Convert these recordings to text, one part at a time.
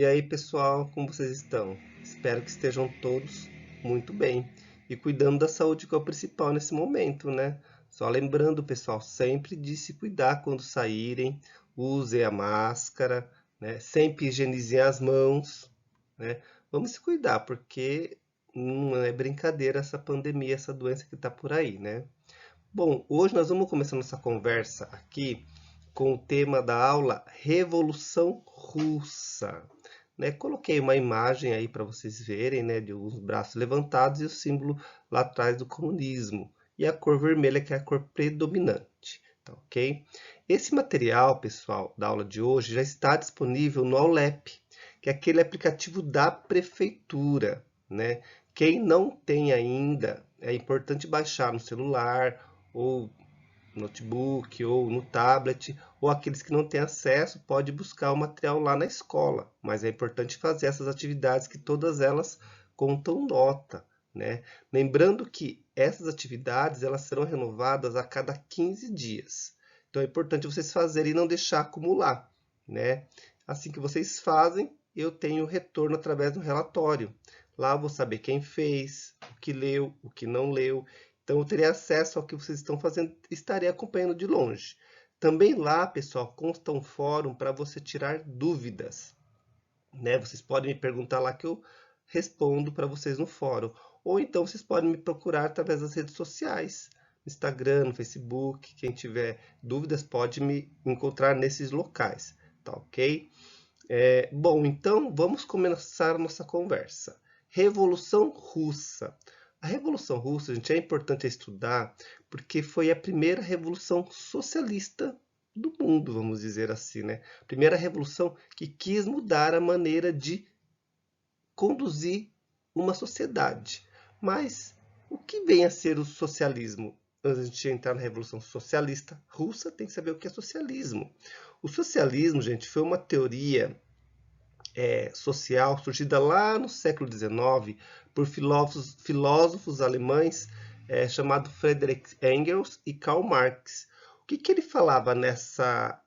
E aí, pessoal, como vocês estão? Espero que estejam todos muito bem e cuidando da saúde, que é o principal nesse momento, né? Só lembrando, pessoal, sempre de se cuidar quando saírem, usem a máscara, né? Sempre higienizem as mãos, né? Vamos se cuidar, porque não é brincadeira essa pandemia, essa doença que está por aí, né? Bom, hoje nós vamos começar nossa conversa aqui com o tema da aula Revolução Russa. Né? Coloquei uma imagem aí para vocês verem, né, de uns braços levantados e o símbolo lá atrás do comunismo. E a cor vermelha, que é a cor predominante. Tá, ok? Esse material, pessoal, da aula de hoje já está disponível no Aulep, que é aquele aplicativo da prefeitura. Né? Quem não tem ainda, é importante baixar no celular ou notebook ou no tablet, ou aqueles que não têm acesso, pode buscar o material lá na escola, mas é importante fazer essas atividades que todas elas contam nota, né? Lembrando que essas atividades elas serão renovadas a cada 15 dias. Então é importante vocês fazerem e não deixar acumular, né? Assim que vocês fazem, eu tenho retorno através do relatório. Lá eu vou saber quem fez, o que leu, o que não leu. Então, eu terei acesso ao que vocês estão fazendo, estarei acompanhando de longe. Também lá, pessoal, consta um fórum para você tirar dúvidas. Né? Vocês podem me perguntar lá que eu respondo para vocês no fórum. Ou então vocês podem me procurar através das redes sociais, no Instagram, no Facebook. Quem tiver dúvidas pode me encontrar nesses locais, tá ok? Bom, então vamos começar a nossa conversa. Revolução Russa. A Revolução Russa, gente, é importante estudar porque foi a primeira revolução socialista do mundo, vamos dizer assim, né? Primeira revolução que quis mudar a maneira de conduzir uma sociedade. Mas o que vem a ser o socialismo? Antes de entrar na Revolução Socialista Russa, tem que saber o que é socialismo. O socialismo, gente, foi uma teoria social surgida lá no século XIX por filósofos alemães chamados Friedrich Engels e Karl Marx. O que ele falava nessa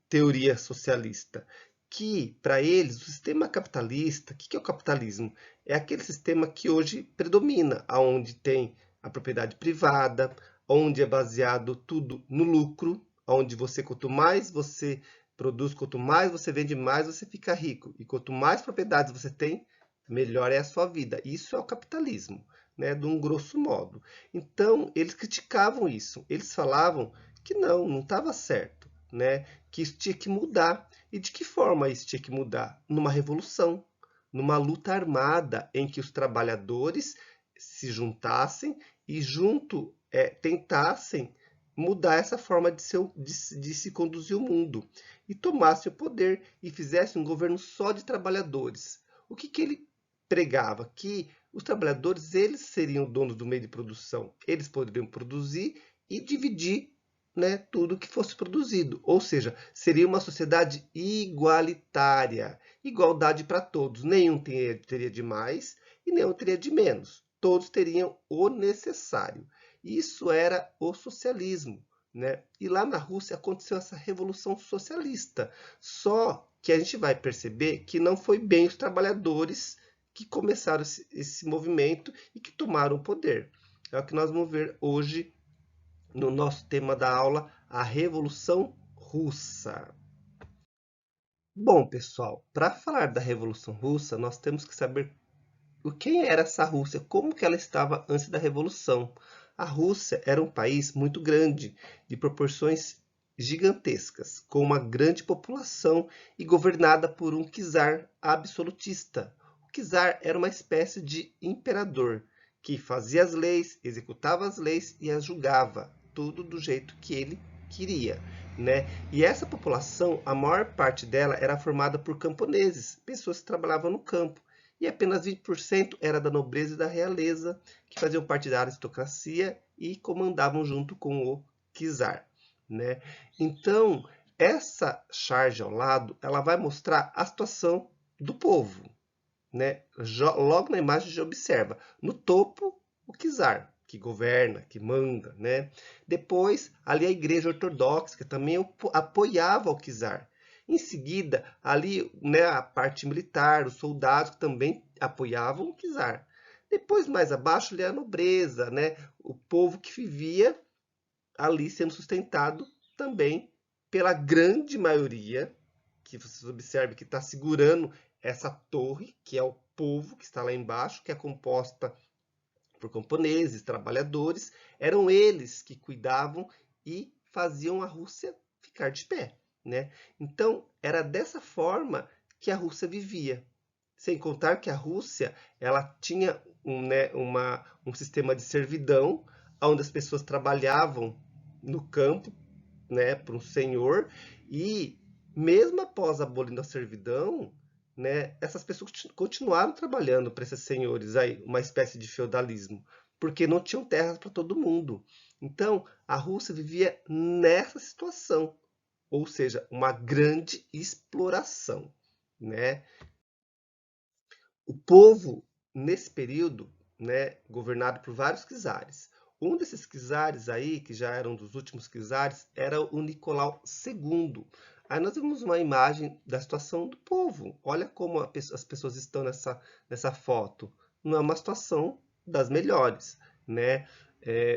teoria socialista? Que, para eles, o sistema capitalista, o que é o capitalismo? É aquele sistema que hoje predomina, onde tem a propriedade privada, onde é baseado tudo no lucro, onde você, quanto mais você produz, quanto mais você vende, mais você fica rico. E quanto mais propriedades você tem, melhor é a sua vida. Isso é o capitalismo, né, de um grosso modo. Então, eles criticavam isso. Eles falavam que não estava certo, né, que isso tinha que mudar. E de que forma isso tinha que mudar? Numa revolução, numa luta armada em que os trabalhadores se juntassem e junto tentassem mudar essa forma de se conduzir o mundo e tomasse o poder e fizesse um governo só de trabalhadores. O que ele pregava? Que os trabalhadores eles seriam donos do meio de produção, eles poderiam produzir e dividir, né, tudo que fosse produzido. Ou seja, seria uma sociedade igualitária, igualdade para todos. Nenhum teria de mais e nenhum teria de menos. Todos teriam o necessário. Isso era o socialismo. Né? E lá na Rússia aconteceu essa revolução socialista. Só que a gente vai perceber que não foi bem os trabalhadores que começaram esse movimento e que tomaram o poder. É o que nós vamos ver hoje no nosso tema da aula, a Revolução Russa. Bom, pessoal, para falar da Revolução Russa, nós temos que saber quem era essa Rússia, como que ela estava antes da Revolução. A Rússia era um país muito grande, de proporções gigantescas, com uma grande população e governada por um czar absolutista. O czar era uma espécie de imperador que fazia as leis, executava as leis e as julgava, tudo do jeito que ele queria. Né? E essa população, a maior parte dela era formada por camponeses, pessoas que trabalhavam no campo e apenas 20% era da nobreza e da realeza, que faziam parte da aristocracia e comandavam junto com o czar. Né? Então, essa charge ao lado, ela vai mostrar a situação do povo. Né? Logo na imagem a gente observa, no topo, o czar, que governa, que manda. Né? Depois, ali a igreja ortodoxa, que também apoiava o czar. Em seguida, ali, né, a parte militar, os soldados que também apoiavam o czar. Depois, mais abaixo, ali a nobreza, né, o povo que vivia ali sendo sustentado também pela grande maioria, que vocês observem que está segurando essa torre, que é o povo que está lá embaixo, que é composta por camponeses, trabalhadores, eram eles que cuidavam e faziam a Rússia ficar de pé, né? Então, era dessa forma que a Rússia vivia. Sem contar que a Rússia, ela tinha um sistema de servidão, onde as pessoas trabalhavam no campo, né, para um senhor, e mesmo após abolindo a servidão, né, essas pessoas continuaram trabalhando para esses senhores aí, uma espécie de feudalismo, porque não tinham terras para todo mundo. Então, a Rússia vivia nessa situação, ou seja, uma grande exploração, né? O povo, nesse período, né, governado por vários czares. Um desses czares aí, que já era um dos últimos czares, era o Nicolau II. Aí nós vemos uma imagem da situação do povo. Olha como as pessoas estão nessa foto. Não é uma situação das melhores, né?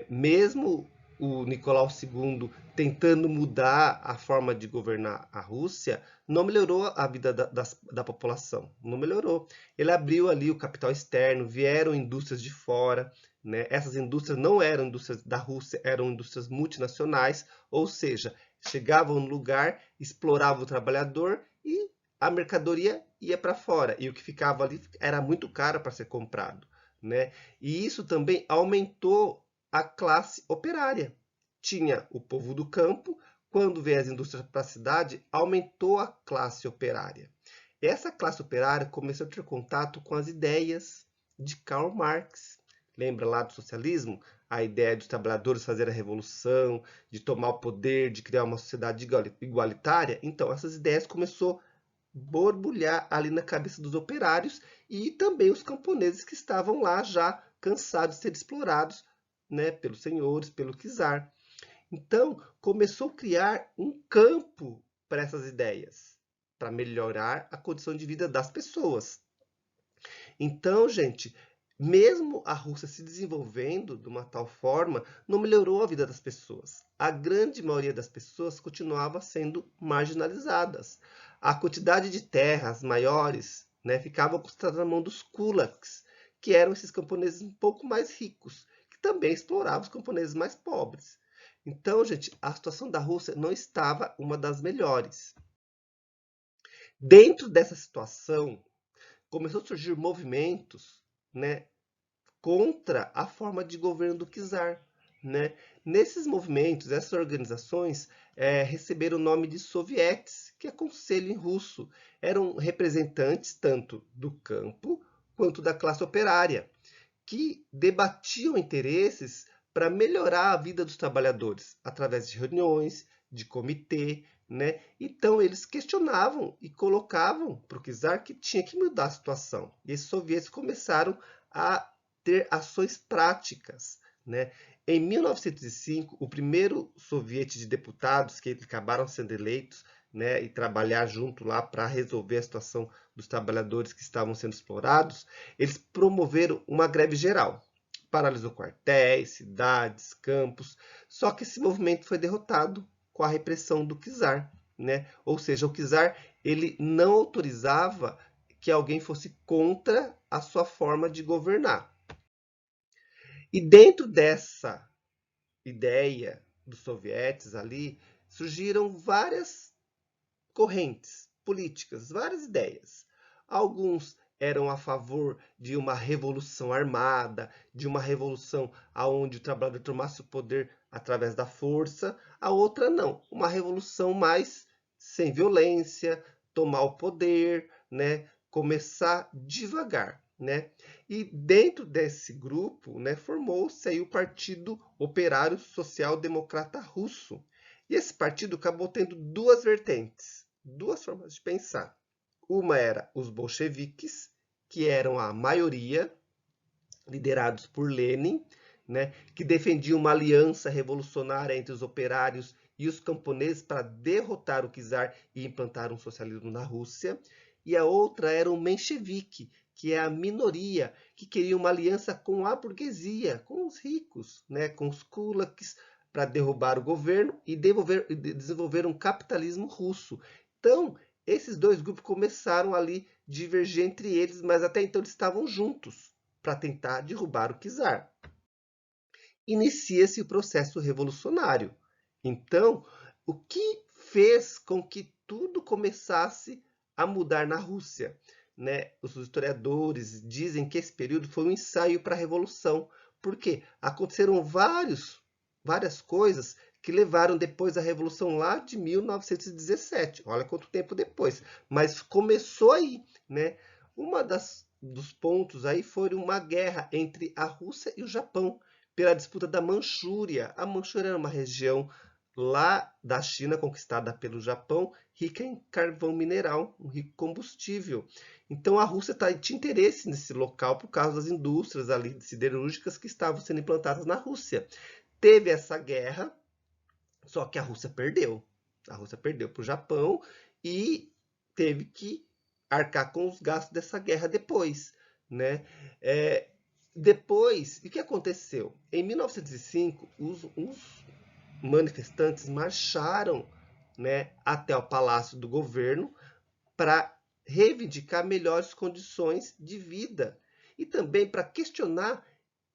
Mesmo o Nicolau II tentando mudar a forma de governar a Rússia, não melhorou a vida da população, não melhorou. Ele abriu ali o capital externo, vieram indústrias de fora, né? Essas indústrias não eram indústrias da Rússia, eram indústrias multinacionais, ou seja, chegavam no lugar, exploravam o trabalhador e a mercadoria ia para fora. E o que ficava ali era muito caro para ser comprado, né? E isso também aumentou a classe operária. Tinha o povo do campo, quando veio as indústrias para a cidade, aumentou a classe operária. Essa classe operária começou a ter contato com as ideias de Karl Marx. Lembra lá do socialismo? A ideia dos trabalhadores fazer a revolução, de tomar o poder, de criar uma sociedade igualitária. Então, essas ideias começaram a borbulhar ali na cabeça dos operários e também os camponeses que estavam lá já cansados de ser explorados, né, pelos senhores, pelo czar. Então, começou a criar um campo para essas ideias, para melhorar a condição de vida das pessoas. Então, gente, mesmo a Rússia se desenvolvendo de uma tal forma, não melhorou a vida das pessoas. A grande maioria das pessoas continuava sendo marginalizadas. A quantidade de terras maiores, né, ficava concentrada na mão dos kulaks, que eram esses camponeses um pouco mais ricos, que também exploravam os camponeses mais pobres. Então, gente, a situação da Rússia não estava uma das melhores. Dentro dessa situação, começou a surgir movimentos, né, contra a forma de governo do czar, né? Nesses movimentos, essas organizações receberam o nome de sovietes, que é conselho em russo. Eram representantes tanto do campo quanto da classe operária, que debatiam interesses para melhorar a vida dos trabalhadores através de reuniões, de comitê, né? Então eles questionavam e colocavam para o czar que tinha que mudar a situação. E esses sovietes começaram a ter ações práticas, né? Em 1905, o primeiro soviete de deputados que acabaram sendo eleitos, né, e trabalhar junto lá para resolver a situação dos trabalhadores que estavam sendo explorados, eles promoveram uma greve geral. Paralisou quartéis, cidades, campos. Só que esse movimento foi derrotado com a repressão do czar, né? Ou seja, o czar ele não autorizava que alguém fosse contra a sua forma de governar. E dentro dessa ideia dos sovietes ali, surgiram várias correntes políticas, várias ideias. Alguns eram a favor de uma revolução armada, de uma revolução onde o trabalhador tomasse o poder através da força. A outra não, uma revolução mais sem violência, tomar o poder, né? Começar devagar, né? E dentro desse grupo, né, formou-se aí o Partido Operário Social Democrata Russo. E esse partido acabou tendo duas vertentes, duas formas de pensar. Uma era os bolcheviques, que eram a maioria, liderados por Lenin, né, que defendiam uma aliança revolucionária entre os operários e os camponeses para derrotar o czar e implantar um socialismo na Rússia. E a outra era o menchevique, que é a minoria que queria uma aliança com a burguesia, com os ricos, né, com os kulaks, para derrubar o governo e desenvolver um capitalismo russo. Então, esses dois grupos começaram ali a divergir entre eles, mas até então eles estavam juntos para tentar derrubar o czar. Inicia-se o processo revolucionário. Então, o que fez com que tudo começasse a mudar na Rússia? Né? Os historiadores dizem que esse período foi um ensaio para a revolução, porque aconteceram várias coisas que levaram depois à revolução lá de 1917. Olha quanto tempo depois, mas começou aí, né? Dos pontos aí foi uma guerra entre a Rússia e o Japão pela disputa da Manchúria. A Manchúria era uma região lá da China conquistada pelo Japão, rica em carvão mineral, um rico combustível. Então a Rússia tinha interesse nesse local por causa das indústrias ali siderúrgicas que estavam sendo implantadas na Rússia. Teve essa guerra, só que a Rússia perdeu. A Rússia perdeu para o Japão e teve que arcar com os gastos dessa guerra depois, né? Depois, o que aconteceu? Em 1905, os manifestantes marcharam, né, até o Palácio do Governo para reivindicar melhores condições de vida e também para questionar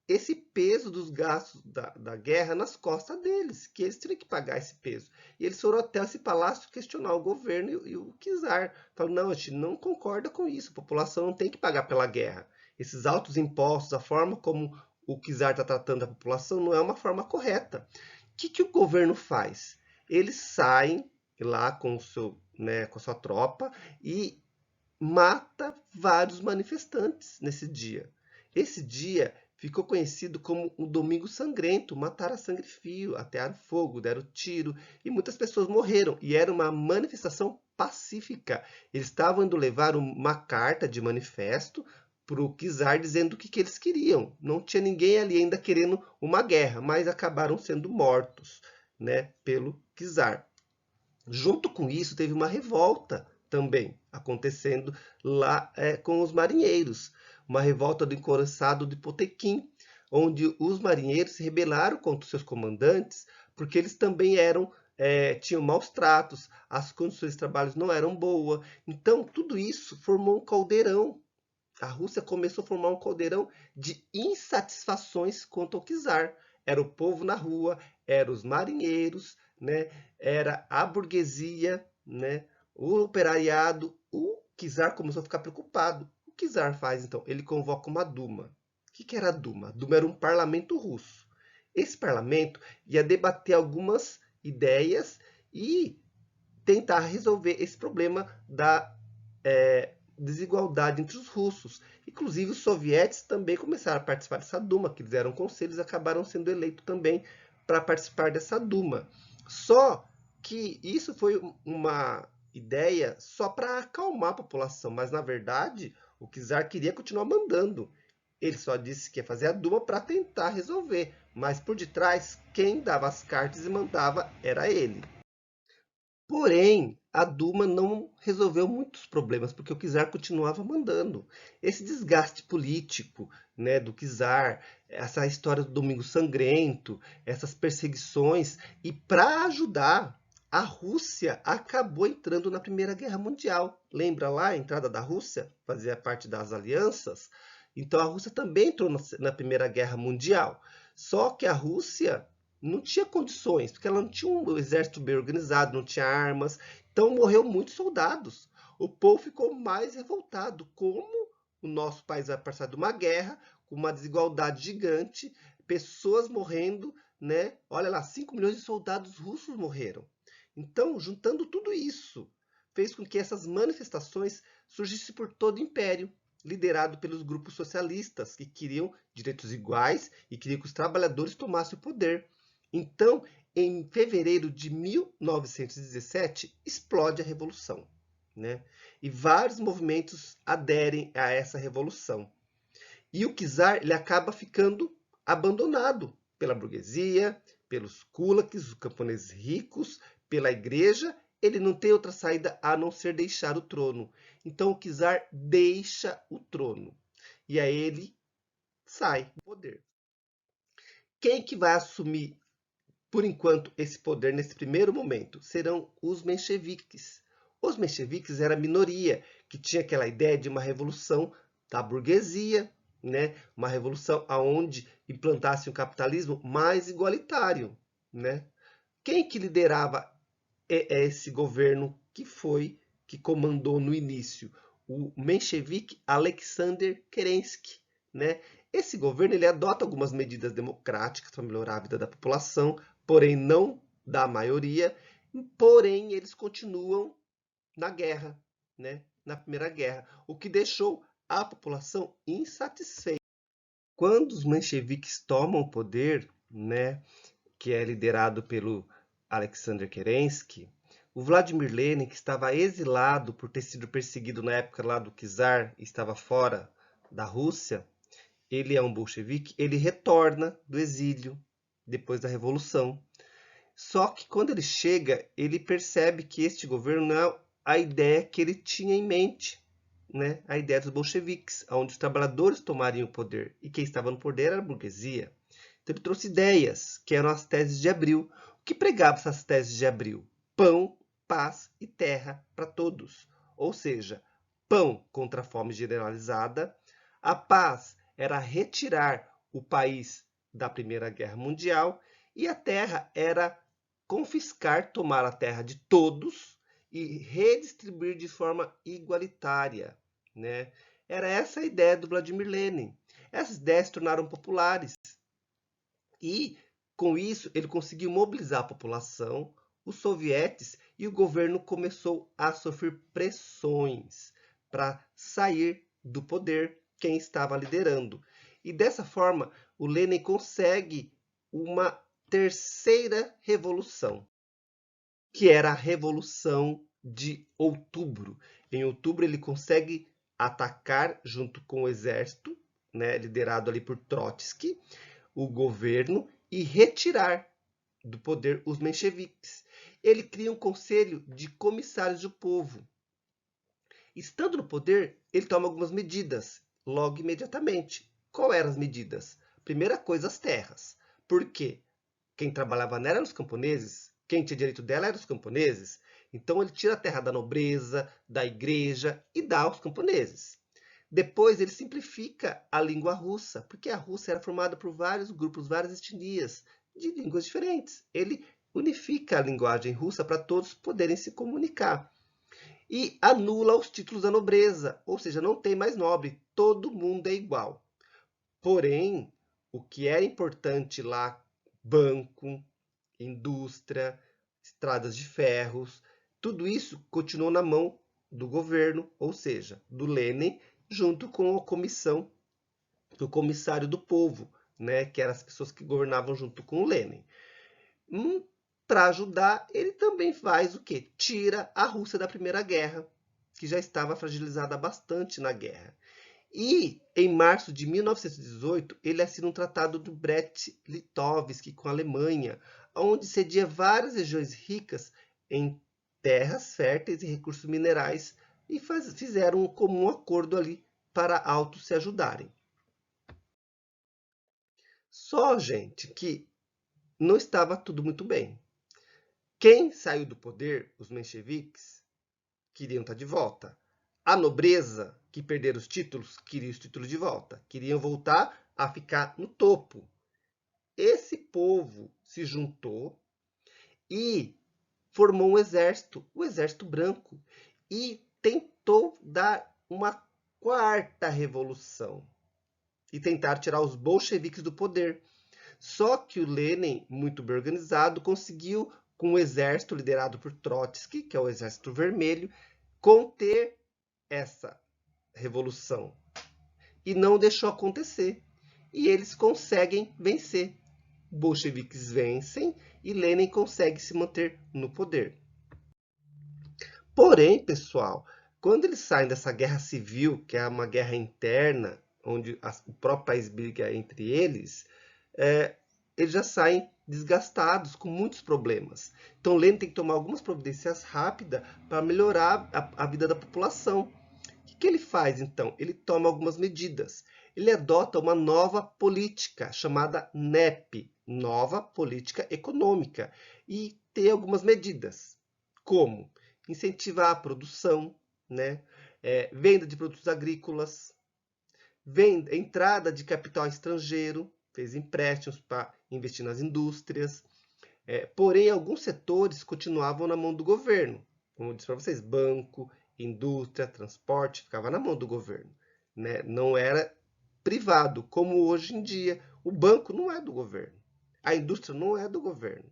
esse peso dos gastos da guerra nas costas deles, que eles teriam que pagar esse peso. E eles foram até esse palácio questionar o governo e o czar. Falaram, não, a gente não concorda com isso, a população não tem que pagar pela guerra. Esses altos impostos, a forma como o czar está tratando a população não é uma forma correta. O que o governo faz? Eles saem lá com a sua tropa e mata vários manifestantes nesse dia. Esse dia ficou conhecido como o Domingo Sangrento. Mataram a sangue frio, atearam fogo, deram tiro e muitas pessoas morreram. E era uma manifestação pacífica. Eles estavam indo levar uma carta de manifesto para o czar dizendo o que eles queriam. Não tinha ninguém ali ainda querendo uma guerra, mas acabaram sendo mortos, né, pelo czar. Junto com isso, teve uma revolta também acontecendo lá com os marinheiros. Uma revolta do encouraçado de Potemkin, onde os marinheiros se rebelaram contra os seus comandantes, porque eles também tinham maus tratos, as condições de trabalho não eram boas. Então, tudo isso formou um caldeirão. A Rússia começou a formar um caldeirão de insatisfações quanto ao czar. Era o povo na rua, eram os marinheiros, né? Era a burguesia, né? O operariado. O czar começou a ficar preocupado. O que o czar faz, então? Ele convoca uma Duma. O que era a Duma? A Duma era um parlamento russo. Esse parlamento ia debater algumas ideias e tentar resolver esse problema da desigualdade entre os russos. Inclusive, os soviéticos também começaram a participar dessa Duma, que eles eram conselhos e acabaram sendo eleitos também para participar dessa Duma. Só que isso foi uma ideia só para acalmar a população, mas na verdade o czar queria continuar mandando. Ele só disse que ia fazer a Duma para tentar resolver, mas por detrás quem dava as cartas e mandava era ele. Porém, a Duma não resolveu muitos problemas, porque o czar continuava mandando. Esse desgaste político, né, do czar, essa história do Domingo Sangrento, essas perseguições, e para ajudar, a Rússia acabou entrando na Primeira Guerra Mundial. Lembra lá a entrada da Rússia? Fazia parte das alianças. Então a Rússia também entrou na Primeira Guerra Mundial. Só que a Rússia não tinha condições, porque ela não tinha um exército bem organizado, não tinha armas, então morreu muitos soldados. O povo ficou mais revoltado. Como o nosso país vai passar de uma guerra, com uma desigualdade gigante, pessoas morrendo, né? Olha lá, 5 milhões de soldados russos morreram. Então, juntando tudo isso, fez com que essas manifestações surgissem por todo o império, liderado pelos grupos socialistas, que queriam direitos iguais e queriam que os trabalhadores tomassem o poder. Então, em fevereiro de 1917, explode a Revolução, né? E vários movimentos aderem a essa revolução. E o czar ele acaba ficando abandonado pela burguesia, pelos kulaks, os camponeses ricos, pela igreja, ele não tem outra saída a não ser deixar o trono. Então o czar deixa o trono e aí ele sai do poder. Quem que vai assumir, por enquanto, esse poder nesse primeiro momento? Serão os mencheviques. Os mencheviques eram a minoria que tinha aquela ideia de uma revolução da burguesia, né? Uma revolução onde implantasse um capitalismo mais igualitário, né? Quem que liderava esse governo que comandou no início? O menchevique Alexander Kerensky, né? Esse governo ele adota algumas medidas democráticas para melhorar a vida da população, porém não da maioria, porém eles continuam na guerra, né? Na Primeira Guerra, o que deixou a população insatisfeita. Quando os mencheviques tomam o poder, né, que é liderado pelo Alexander Kerensky, o Vladimir Lenin, que estava exilado por ter sido perseguido na época lá do czar e estava fora da Rússia, ele é um bolchevique, ele retorna do exílio depois da Revolução. Só que quando ele chega, ele percebe que este governo não é a ideia que ele tinha em mente, né? A ideia dos bolcheviques, onde os trabalhadores tomariam o poder. E quem estava no poder era a burguesia. Então ele trouxe ideias, que eram as teses de Abril. O que pregava essas teses de Abril? Pão, paz e terra para todos. Ou seja, pão contra a fome generalizada. A paz era retirar o país da Primeira Guerra Mundial. E a terra era confiscar, tomar a terra de todos e redistribuir de forma igualitária, né? Era essa a ideia do Vladimir Lenin. Essas ideias se tornaram populares. E, com isso, ele conseguiu mobilizar a população, os sovietes, e o governo começou a sofrer pressões para sair do poder quem estava liderando. E dessa forma, o Lenin consegue uma terceira revolução, que era a Revolução de Outubro. Em outubro, ele consegue atacar, junto com o exército, né, liderado ali por Trotsky, o governo e retirar do poder os mencheviques. Ele cria um conselho de comissários do povo. Estando no poder, ele toma algumas medidas, logo imediatamente. Qual eram as medidas? Primeira coisa, as terras. Por quê? Quem trabalhava nela eram os camponeses, quem tinha direito dela eram os camponeses. Então ele tira a terra da nobreza, da igreja e dá aos camponeses. Depois ele simplifica a língua russa, porque a Rússia era formada por vários grupos, várias etnias de línguas diferentes. Ele unifica a linguagem russa para todos poderem se comunicar. E anula os títulos da nobreza, ou seja, não tem mais nobre, todo mundo é igual. Porém, o que era importante lá, banco, indústria, estradas de ferros, tudo isso continuou na mão do governo, ou seja, do Lenin, junto com a comissão do comissário do povo, né, que eram as pessoas que governavam junto com o Lenin. Para ajudar, ele também faz o quê? Tira a Rússia da Primeira Guerra, que já estava fragilizada bastante na guerra. E, em março de 1918, ele assina um tratado do Brest-Litovsk com a Alemanha, onde cedia várias regiões ricas em terras férteis e recursos minerais e fizeram um comum acordo ali para autos se ajudarem. Só, gente, que não estava tudo muito bem. Quem saiu do poder, os mencheviques, queriam estar de volta. A nobreza, que perderam os títulos, queria os títulos de volta. Queriam voltar a ficar no topo. Esse povo se juntou e formou um exército, o Exército Branco, e tentou dar uma quarta revolução e tentar tirar os bolcheviques do poder. Só que o Lenin, muito bem organizado, conseguiu, com o exército liderado por Trotsky, que é o Exército Vermelho, conter essa revolução e não deixou acontecer. E eles conseguem vencer. Bolcheviques vencem e Lenin consegue se manter no poder. Porém, pessoal, quando eles saem dessa guerra civil, que é uma guerra interna, onde o próprio país briga entre eles, eles já saem desgastados, com muitos problemas. Então, Lenin tem que tomar algumas providências rápidas para melhorar a vida da população. O que ele faz, então? Ele toma algumas medidas. Ele adota uma nova política chamada NEP, Nova Política Econômica, e tem algumas medidas, como incentivar a produção, né? Venda de produtos agrícolas, entrada de capital estrangeiro, fez empréstimos para investir nas indústrias. Porém, alguns setores continuavam na mão do governo. Como eu disse para vocês, banco, indústria, transporte, ficava na mão do governo. Né? Não era privado, como hoje em dia. O banco não é do governo. A indústria não é do governo.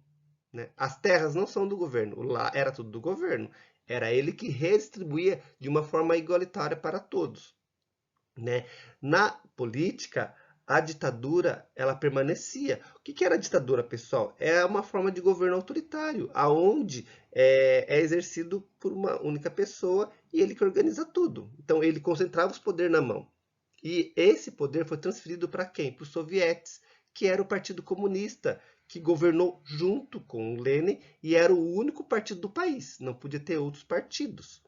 Né? As terras não são do governo. Lá era tudo do governo. Era ele que redistribuía de uma forma igualitária para todos. Né? Na política, a ditadura ela permanecia. O que era a ditadura, pessoal? É uma forma de governo autoritário, aonde é exercido por uma única pessoa e ele que organiza tudo. Então ele concentrava os poderes na mão. E esse poder foi transferido para quem? Para os sovietes, que era o Partido Comunista, que governou junto com o Lenin e era o único partido do país. Não podia ter outros partidos.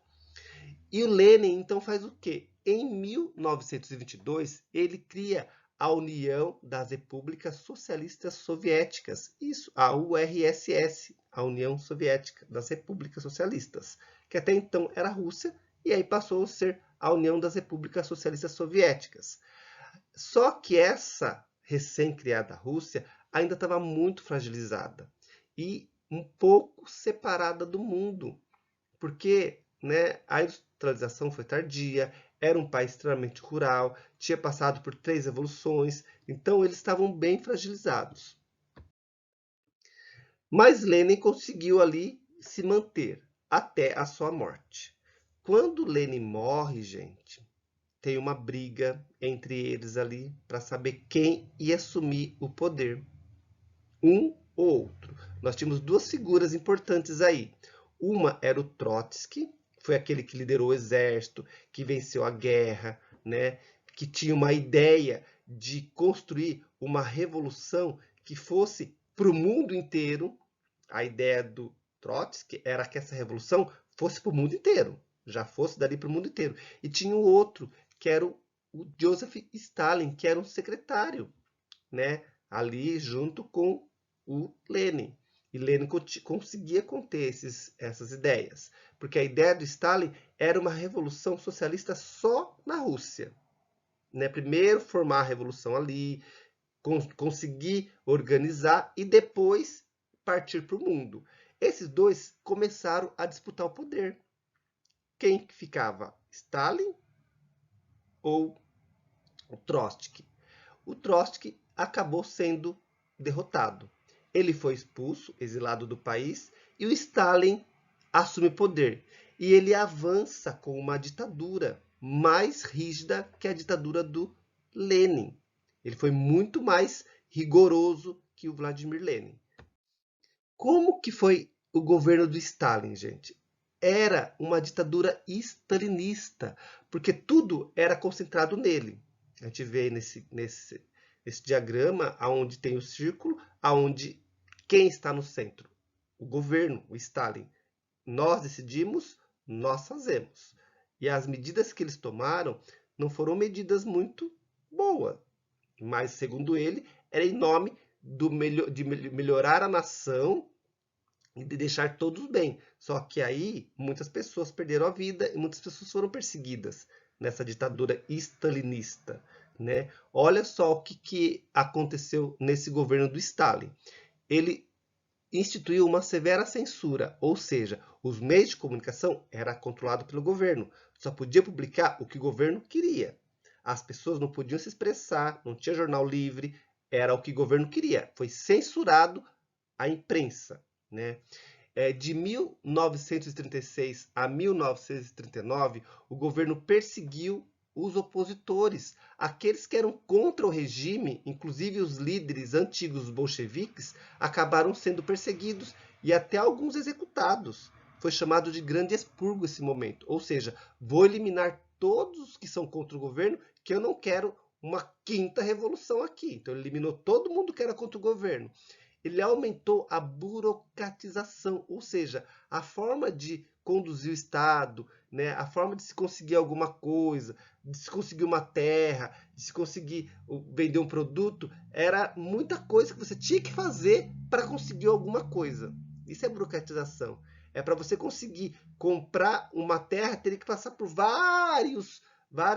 E o Lenin, então, faz o quê? Em 1922, ele cria a União das Repúblicas Socialistas Soviéticas, isso, a URSS, a União Soviética das Repúblicas Socialistas, que até então era a Rússia, e aí passou a ser a União das Repúblicas Socialistas Soviéticas. Só que essa recém-criada Rússia ainda estava muito fragilizada e um pouco separada do mundo, porque né, a industrialização foi tardia, era um país extremamente rural, tinha passado por 3 revoluções, então eles estavam bem fragilizados. Mas Lenin conseguiu ali se manter até a sua morte. Quando Lenin morre, gente, tem uma briga entre eles ali para saber quem ia assumir o poder. Um ou outro. Nós tínhamos duas figuras importantes aí. Uma era o Trotsky, foi aquele que liderou o exército, que venceu a guerra, né? Que tinha uma ideia de construir uma revolução que fosse para o mundo inteiro. A ideia do Trotsky era que essa revolução fosse para o mundo inteiro, já fosse dali para o mundo inteiro. E tinha o outro, que era o Joseph Stalin, que era um secretário, né? Ali junto com o Lenin. E Lenin conseguia conter essas ideias, porque a ideia do Stalin era uma revolução socialista só na Rússia. Né? Primeiro formar a revolução ali, conseguir organizar e depois partir para o mundo. Esses dois começaram a disputar o poder. Quem ficava? Stalin ou o Trotsky? O Trotsky acabou sendo derrotado. Ele foi expulso, exilado do país, e o Stalin assume o poder. E ele avança com uma ditadura mais rígida que a ditadura do Lenin. Ele foi muito mais rigoroso que o Vladimir Lenin. Como que foi o governo do Stalin, gente? Era uma ditadura stalinista, porque tudo era concentrado nele. A gente vê nesse diagrama onde tem o círculo, onde quem está no centro? O governo, o Stalin. Nós decidimos, nós fazemos. E as medidas que eles tomaram não foram medidas muito boas, mas, segundo ele, era em nome de melhorar a nação e de deixar todos bem. Só que aí muitas pessoas perderam a vida e muitas pessoas foram perseguidas nessa ditadura stalinista. Né? Olha só o que aconteceu nesse governo do Stalin. Ele instituiu uma severa censura, ou seja, os meios de comunicação eram controlados pelo governo. Só podia publicar o que o governo queria. As pessoas não podiam se expressar, não tinha jornal livre, era o que o governo queria. Foi censurado a imprensa. Né? De 1936 a 1939, o governo perseguiu os opositores, aqueles que eram contra o regime, inclusive os líderes antigos bolcheviques, acabaram sendo perseguidos e até alguns executados. Foi chamado de grande expurgo esse momento, ou seja, vou eliminar todos os que são contra o governo, que eu não quero uma quinta revolução aqui. Então, ele eliminou todo mundo que era contra o governo. Ele aumentou a burocratização, ou seja, a forma de conduzir o Estado, né, a forma de se conseguir alguma coisa, de se conseguir uma terra, de se conseguir vender um produto, era muita coisa que você tinha que fazer para conseguir alguma coisa. Isso é burocratização. É para você conseguir comprar uma terra, teria que passar por várias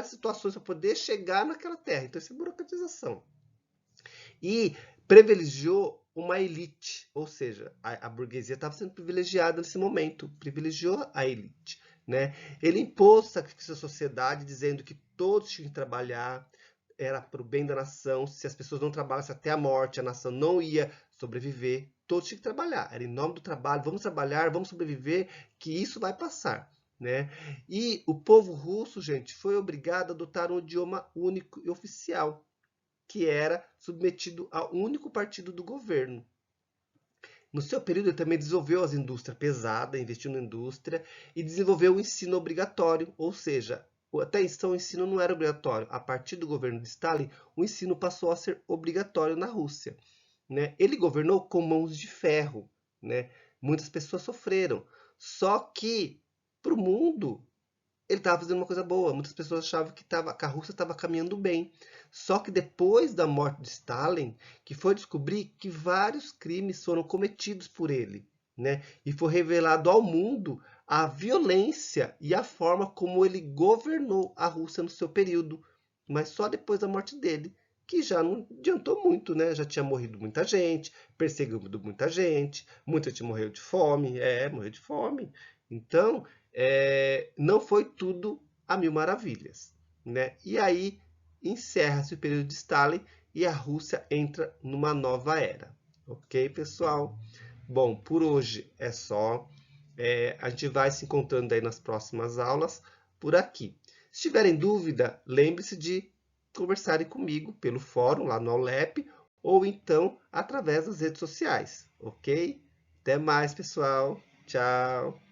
situações para poder chegar naquela terra. Então, isso é burocratização. E privilegiou uma elite, ou seja, a burguesia estava sendo privilegiada nesse momento, privilegiou a elite. Né? Ele impôs sacrifício à sociedade, dizendo que todos tinham que trabalhar, era para o bem da nação, se as pessoas não trabalhassem até a morte, a nação não ia sobreviver, todos tinham que trabalhar, era em nome do trabalho, vamos trabalhar, vamos sobreviver, que isso vai passar. Né? E o povo russo, gente, foi obrigado a adotar um idioma único e oficial, que era submetido ao único partido do governo. No seu período, ele também desenvolveu as indústrias pesadas, investiu na indústria e desenvolveu o ensino obrigatório, ou seja, até então o ensino não era obrigatório. A partir do governo de Stalin, o ensino passou a ser obrigatório na Rússia. Né? Ele governou com mãos de ferro. Né? Muitas pessoas sofreram. Só que, para o mundo, ele estava fazendo uma coisa boa. Muitas pessoas achavam que a Rússia estava caminhando bem. Só que depois da morte de Stalin, que foi descobrir que vários crimes foram cometidos por ele. Né? E foi revelado ao mundo a violência e a forma como ele governou a Rússia no seu período. Mas só depois da morte dele, que já não adiantou muito, né? Já tinha morrido muita gente, perseguido muita gente morreu de fome, morreu de fome. Então, não foi tudo a mil maravilhas. Né? E aí encerra-se o período de Stalin e a Rússia entra numa nova era. Ok, pessoal? Bom, por hoje é só. A gente vai se encontrando aí nas próximas aulas por aqui. Se tiverem dúvida, lembre-se de conversarem comigo pelo fórum lá no Aulep ou então através das redes sociais, ok? Até mais, pessoal. Tchau.